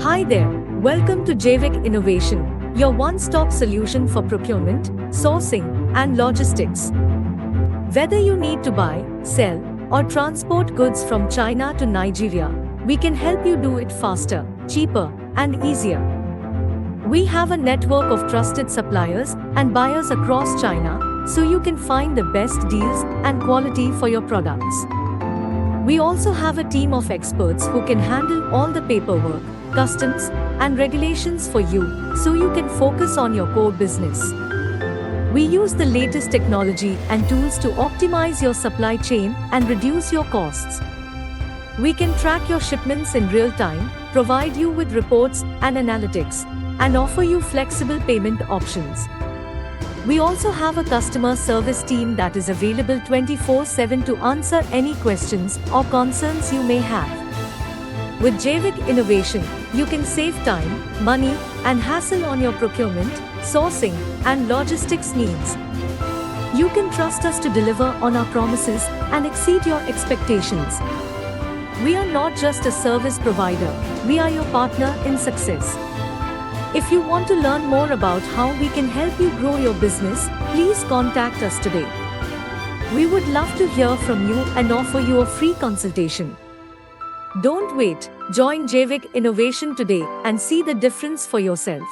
Hi there, welcome to Jayvic Innovation, your one-stop solution for procurement, sourcing, and logistics. Whether you need to buy, sell, or transport goods from China to Nigeria, we can help you do it faster, cheaper, and easier. We have a network of trusted suppliers and buyers across China, so you can find the best deals and quality for your products. We also have a team of experts who can handle all the paperwork, customs, and regulations for you, so you can focus on your core business. We use the latest technology and tools to optimize your supply chain and reduce your costs. We can track your shipments in real time, provide you with reports and analytics, and offer you flexible payment options. We also have a customer service team that is available 24/7 to answer any questions or concerns you may have. With Jayvic Innovation, you can save time, money, and hassle on your procurement, sourcing, and logistics needs. You can trust us to deliver on our promises and exceed your expectations. We are not just a service provider, we are your partner in success. If you want to learn more about how we can help you grow your business, please contact us today. We would love to hear from you and offer you a free consultation. Don't wait, join Jayvic Innovation today and see the difference for yourself.